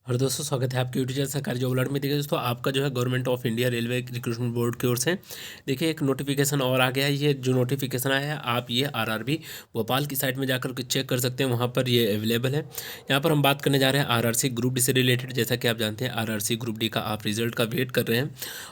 और दोस्तों स्वागत है आपके यूट्यूब चैनल सरकारी जॉब अलर्ट में। देखिए दोस्तों, आपका जो है government of India railway recruitment board की ओर से देखिए एक नोटिफिकेशन और आ गया है। ये जो नोटिफिकेशन आया है आप ये आरआरबी भोपाल की साइट में जाकर के चेक कर सकते हैं, वहाँ पर ये अवेलेबल है। यहाँ पर हम बात करने जा रहे हैं आरआरसी ग्रुप डी से रिलेटेड। जैसा कि आप जानते हैं आरआरसी ग्रुप डी का आप रिजल्ट का वेट कर रहे हैं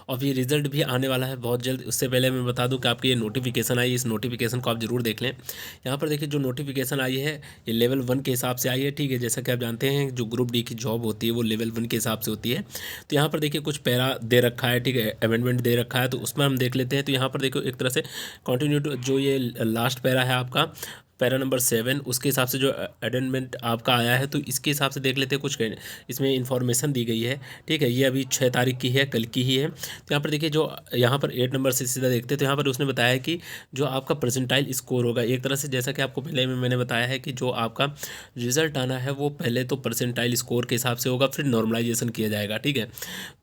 और ये रिजल्ट भी आने वाला है बहुत जल्द। उससे पहले मैं बता दूँ कि आपकी ये नोटिफिकेशन आई, इस नोटिफिकेशन को आप जरूर देख लें। यहाँ पर देखिए जो नोटिफिकेशन आई है ये लेवल 1 के हिसाब से आई है, ठीक है। जैसा कि आप जानते हैं जो ग्रुप डी की जॉब होती है वो लेवल 1 के हिसाब से होती है। तो यहाँ पर देखिए कुछ पैरा दे रखा है, ठीक है, अमेंडमेंट दे रखा है, तो उसमें हम देख लेते हैं। तो यहाँ पर देखो एक तरह से कंटिन्यू जो ये लास्ट पैरा है आपका पैरा नंबर 7, उसके हिसाब से जो अमेंडमेंट आपका आया है तो इसके हिसाब से देख लेते हैं। कुछ इसमें इन्फॉर्मेशन दी गई है, ठीक है। ये अभी 6 तारीख की है, कल की ही है। तो यहाँ पर देखिए जो यहाँ पर 8 नंबर से सीधा देखते हैं तो यहाँ पर उसने बताया है कि जो आपका परसेंटाइल स्कोर होगा एक तरह से, जैसा कि आपको पहले में मैंने बताया है कि जो आपका रिजल्ट आना है वो पहले तो परसेंटाइल स्कोर के हिसाब से होगा, फिर नॉर्मलाइजेशन किया जाएगा, ठीक है।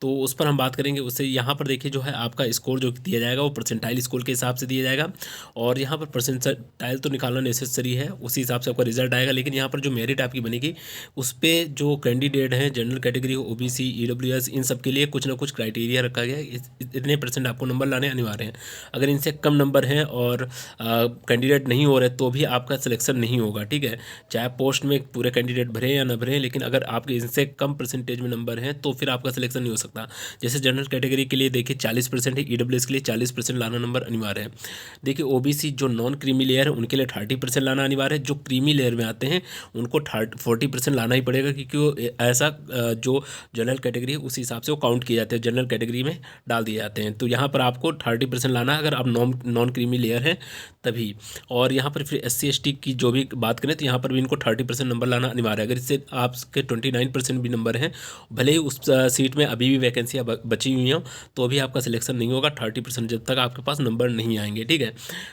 तो उस पर हम बात करेंगे। उससे यहाँ पर देखिए जो है आपका स्कोर जो दिया जाएगा वो परसेंटाइल स्कोर के हिसाब से दिया जाएगा और यहाँ पर परसेंटाइल तो निकालना नेसेसरी है, उसी हिसाब से आपका रिजल्ट आएगा। लेकिन यहाँ पर जो मेरिट आपकी बनेगी उस पर जो कैंडिडेट हैं जनरल कैटेगरी, ओबीसी, ईडब्ल्यूएस, इन सब के लिए कुछ ना कुछ क्राइटेरिया रखा गया है। इतने परसेंट आपको नंबर लाने अनिवार्य हैं। अगर इनसे कम नंबर हैं और कैंडिडेट नहीं हो रहे तो भी आपका सिलेक्शन नहीं होगा, ठीक है। चाहे पोस्ट में पूरे कैंडिडेट भरे या ना भरे, लेकिन अगर आपके इनसे कम परसेंटेज में नंबर हैं तो फिर आपका सिलेक्शन नहीं हो सकता। जैसे जनरल कैटेगरी के लिए देखिए 40% है, ईडब्ल्यूएस के लिए 40% लाना नंबर अनिवार्य है। देखिए ओबीसी जो नॉन क्रीमी लेयर है उनके लिए 30% लाना अनिवार्य है। जो क्रीमी लेयर में आते हैं उनको 40% लाना ही पड़ेगा, क्योंकि वो ऐसा जो जनरल कैटेगरी है उस हिसाब से वो काउंट किए जाते हैं, जनरल कैटेगरी में डाल दिए जाते हैं। तो यहाँ पर आपको 30% लाना है अगर आप नॉन क्रीमी लेयर हैं तभी। और यहाँ पर फिर SC ST की जो भी बात करें तो यहाँ पर भी इनको 30% नंबर लाना अनिवार्य है। अगर इससे आपके 29% भी नंबर हैं, भले ही उस सीट में अभी भी वैकेंसियाँ बची हुई हों तो भी आपका सिलेक्शन नहीं होगा 30% जब तक आपके पास नंबर नहीं आएंगे, ठीक है।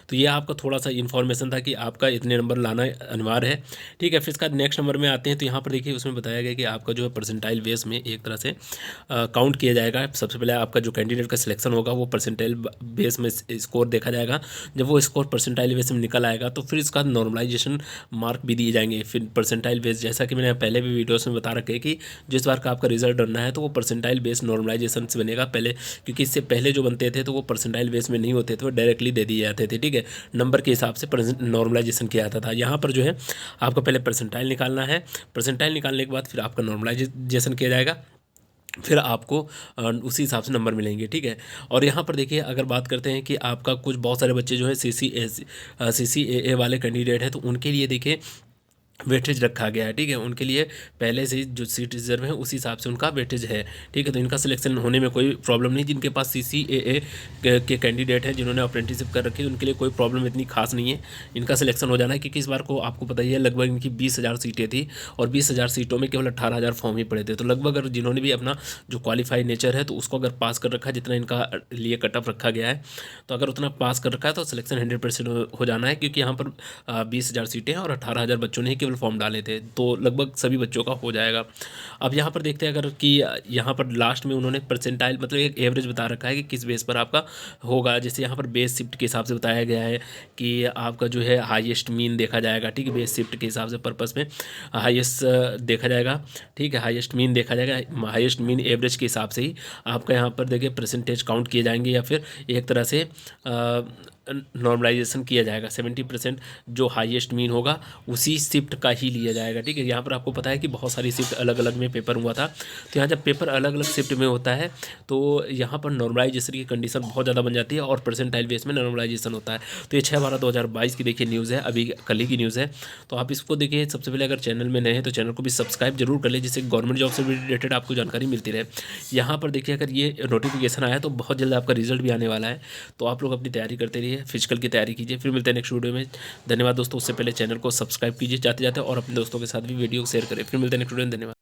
तो ये आपका थोड़ा सा इन्फॉर्मेशन था कि आपका इतने नंबर लाना अनिवार्य है, ठीक है। फिर इसका नेक्स्ट नंबर में आते हैं तो यहाँ पर देखिए उसमें बताया गया कि आपका जो है परसेंटाइल बेस में एक तरह से काउंट किया जाएगा। सबसे पहले आपका जो कैंडिडेट का सिलेक्शन होगा वो परसेंटाइल बेस में स्कोर देखा जाएगा। जब वो स्कोर परसेंटाइल बेस में निकल आएगा तो फिर इसका नॉर्मलाइजेशन मार्क भी दिए जाएंगे। फिर परसेंटाइल बेस, जैसा कि मैंने पहले भी वीडियोस में बता रखे कि जिस बार का आपका रिजल्ट बनना है तो वो परसेंटाइल बेस नॉर्मलाइजेशन से बनेगा पहले, क्योंकि इससे पहले जो बनते थे तो वो परसेंटाइल बेस में नहीं होते थे, वो डायरेक्टली दे दिए जाते थे, ठीक है। नंबर के हिसाब से नॉर्मलाइजेशन किया जाता था। यहाँ पर जो है आपको पहले परसेंटाइल निकालना है, परसेंटाइल निकालने के बाद फिर आपका नॉर्मलाइजेशन किया जाएगा, फिर आपको उसी हिसाब से नंबर मिलेंगे, ठीक है। और यहाँ पर देखिए अगर बात करते हैं कि आपका कुछ बहुत सारे बच्चे जो है CCAA वाले कैंडिडेट हैं तो उनके लिए देखिए वेटेज रखा गया है, ठीक है। उनके लिए पहले से जो सीट रिजर्व है उसी हिसाब से उनका वेटेज है, ठीक है। तो इनका सिलेक्शन होने में कोई प्रॉब्लम नहीं। जिनके पास CCAA के कैंडिडेट हैं, जिन्होंने अप्रेंटिसशिप कर रखी है, उनके लिए कोई प्रॉब्लम इतनी खास नहीं है, इनका सिलेक्शन हो जाना है। क्योंकि इस बार को आपको पता ही है लगभग इनकी 20,000 सीटें थी और 20,000 सीटों में केवल 18,000 फॉर्म ही पड़े थे। तो लगभग अगर जिन्होंने भी अपना जो क्वालिफाइड नेचर है तो उसको अगर पास कर रखा है, जितना इनका लिए कट ऑफ रखा गया है, तो अगर उतना पास कर रखा है तो सिलेक्शन 100% हो जाना है। क्योंकि यहाँ पर 20,000 सीटें हैं और 18,000 बच्चों ने ही केवल फॉर्म डाले थे, तो लगभग सभी बच्चों का हो जाएगा। अब यहाँ पर देखते हैं अगर कि यहाँ पर लास्ट में उन्होंने परसेंटाइल मतलब एक एवरेज बता रखा है कि किस बेस पर आपका होगा। जैसे यहाँ पर बेस शिफ्ट के हिसाब से बताया गया है कि आपका जो है हाईएस्ट मीन देखा जाएगा, ठीक है। बेस शिफ्ट के हिसाब से पर्पस में हाईएस्ट देखा जाएगा, ठीक है। हाईएस्ट मीन देखा जाएगा, हाईएस्ट मीन एवरेज के हिसाब से ही आपका यहाँ पर देखिए परसेंटेज काउंट किए जाएंगे या फिर एक तरह से नॉर्मलाइजेशन किया जाएगा। 70% जो हाईएस्ट मीन होगा उसी शिफ्ट का ही लिया जाएगा, ठीक है। यहाँ पर आपको पता है कि बहुत सारी शिफ्ट अलग अलग में पेपर हुआ था, तो यहाँ जब पेपर अलग अलग शिफ्ट में होता है तो यहाँ पर नॉर्मलाइजेशन की कंडीशन बहुत ज़्यादा बन जाती है और परसेंटाइल बेस में नॉर्मलाइजेशन होता है। तो ये 6/12/2022 की देखिए न्यूज़ है, अभी कल ही की न्यूज़ है। तो आप इसको देखिए। सबसे पहले अगर चैनल में नए हैं तो चैनल को भी सब्सक्राइब जरूर कर ले, जिससे गवर्नमेंट जॉब से रिलेटेड आपको जानकारी मिलती रहे। यहाँ पर देखिए अगर ये नोटिफिकेशन आया तो बहुत जल्द आपका रिजल्ट भी आने वाला है, तो आप लोग अपनी तैयारी करते रहिए, फिजिकल की तैयारी कीजिए। फिर मिलते हैं नेक्स्ट वीडियो में। धन्यवाद दोस्तों। उससे पहले चैनल को सब्सक्राइब कीजिए जाते जाते और अपने दोस्तों के साथ भी वीडियो शेयर करें। फिर मिलते हैं नेक्स्ट वीडियो में। धन्यवाद।